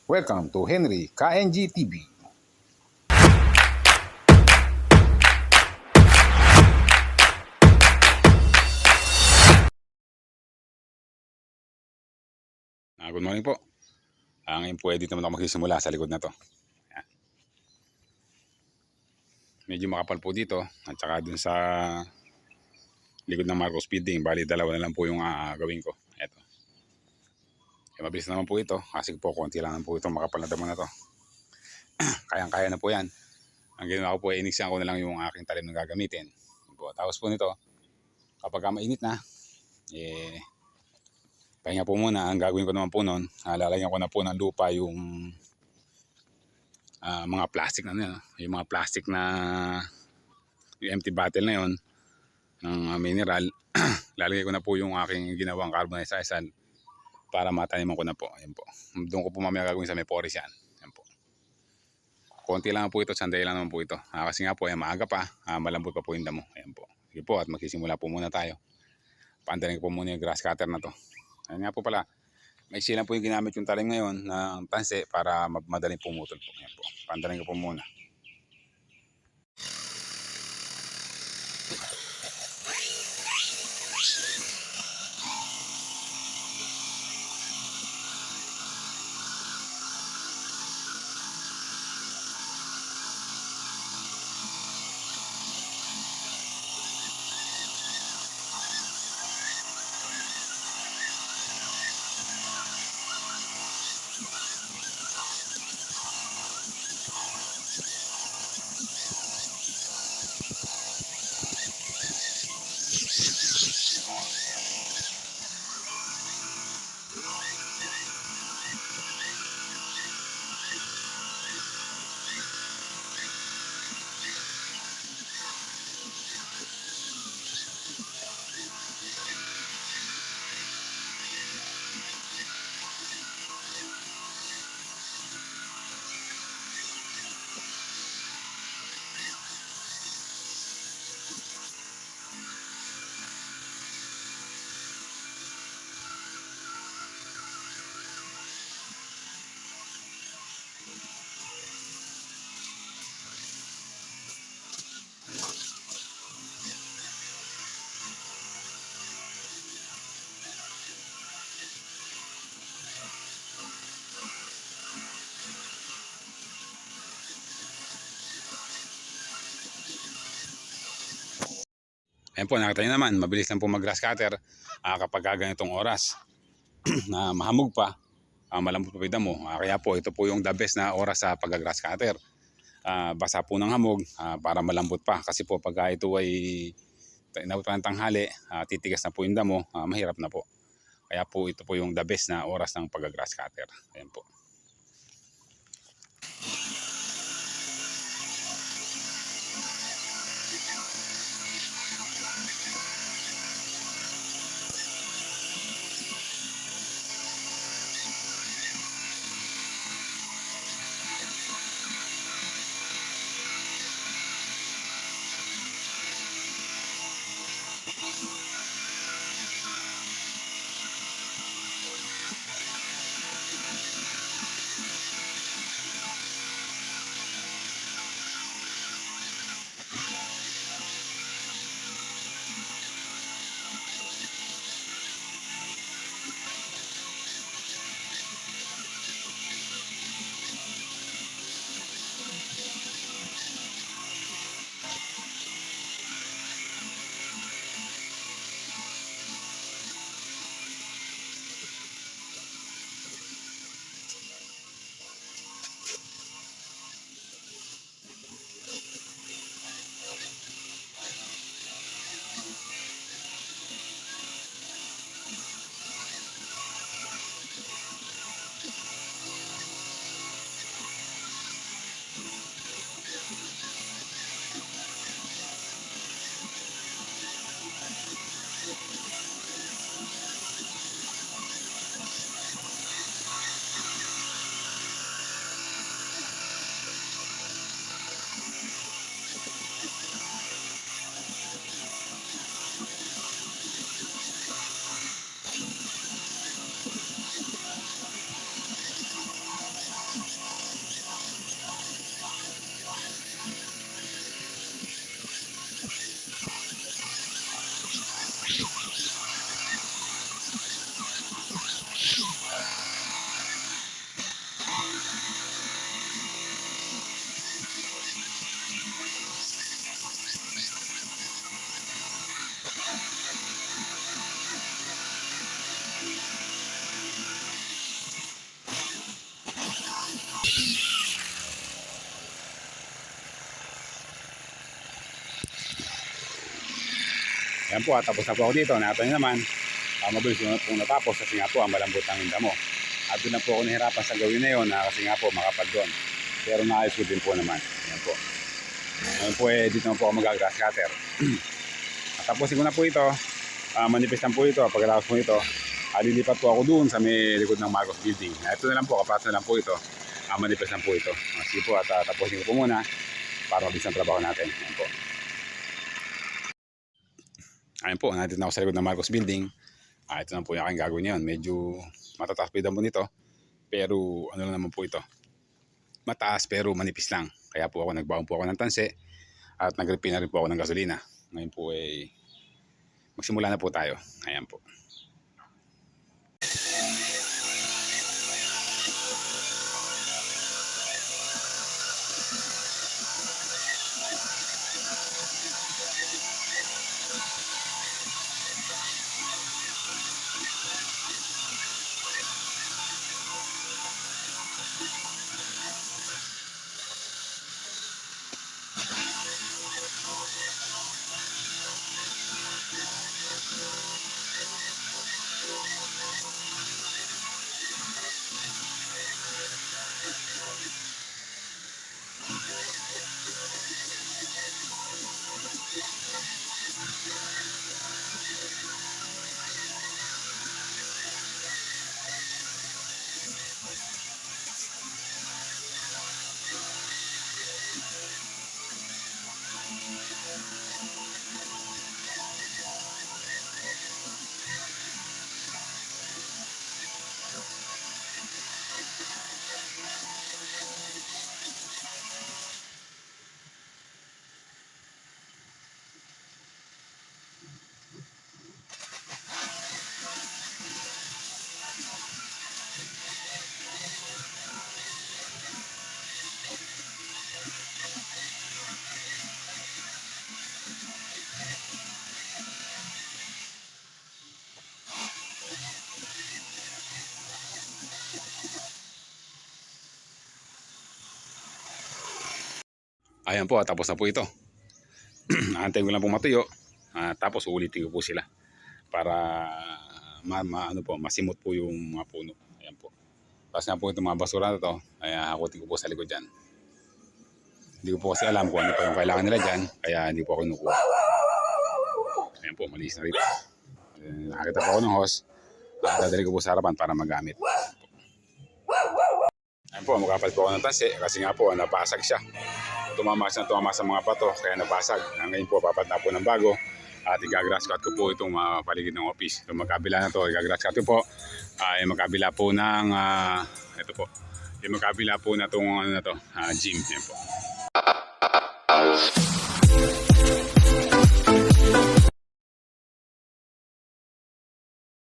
Welcome to Henry KNG TV. Good morning po. Ngayon po, dito naman ako magsisimula sa likod na to. Ayan. Medyo makapal po dito at saka dun sa likod ng Marcos Feeding. Bali, dalawa na lang po yung gawin ko. Eto. Mabilis naman po ito kasi po konti lang po itong makapal na damo na to. Kayang-kaya na po yan. Ang ginawa ko po ay iniksan ko na lang yung aking talim na gagamitin. Tapos po nito, kapag mainit na, pahinga po muna. Ang gagawin ko naman po nun, lalagyan ko na po ng lupa yung mga plastic na yun. Yung mga plastic na yung empty bottle na yun ng mineral. Lalagay ko na po yung aking ginawang carbonized sisal para mataniman ko na po. Ayan po. Doon ko po mamaya gagawin sa may poris yan. Ayan po. Konti lang po ito, sandali lang naman po ito. Kasi nga po, maaga pa, malambot pa po yung damo. Ayan po. Sige po, at magsisimula po muna tayo. Paandarin ko po muna yung grass cutter na to. Ayan nga po pala, may silang po yung ginamit yung talim ngayon ng tanse para madaling pumutol po. Ayan po. Paandarin ko po muna. Ayan po, nakita nyo naman, mabilis lang po mag-grass cutter kapag ganitong oras na mahamog pa, malambot pa yung damo. Kaya po, ito po yung the best na oras sa pag-grass cutter. Basa po ng hamog para malambot pa. Kasi po, pag ito ay inabot pa ng tanghali, titigas na po yung damo, mahirap na po. Kaya po, ito po yung the best na oras ng pag-grass cutter. Ayan po. Ayan po, tapos na po ako dito. Nakatayo naman. Mabilis ko na po natapos kasi nga po malambot ang yung damo. At doon na po ako nahirapan sa gawin na yun kasi nga po makapal doon. Pero naayos ko din po naman. Ayan po. Ngayon po dito naman po ako mag-grass cutter. At tapusin ko na po ito. Manipis lang po ito. Pagkatapos po ito, lilipat po ako doon sa may likod ng Marcos Building. Ito na lang po, kapat na lang po ito. Manipis lang po ito. Sige po at tapusin ko po muna para mabilis ang trabaho natin. Ayan po. Ayan po, nandito na ako sa likod ng Marcos Building. Ito na po yung aking gagawin ngayon. Medyo matataas po yung damo nito. Pero ano lang naman po ito. Mataas pero manipis lang. Kaya po ako nagbaon po ako ng tanse. At nag-refill na rin po ako ng gasolina. Ngayon po magsimula na po tayo. Ayan po. Ayan po, tapos na po ito. Aantayin ko lang po matuyo. Tapos ulitin ko po sila para ano po, masimot po yung mga puno. Ayan po. Tapos nga po itong mga basura na to, ay hakutin ko po sa likod dyan. Hindi ko po kasi alam kung ano pa yung kailangan nila dyan, kaya hindi po ako kinukuha. Ayan po, malinis na rito. Nakakita po ako ng hose. Dadali ko po sa harapan para magamit. Ayan po, magkapal po ako ng tansi kasi nga po napasag siya. Tumama sa mga bato kaya nabasag. Ngayon po papat na po ng bago at igagrass cut ko po itong paligid ng office. Itong magkabila na to, igagrass cut ko po. Yung magkabila po ng ito po. Yung magkabila po na itong gym. Yan po.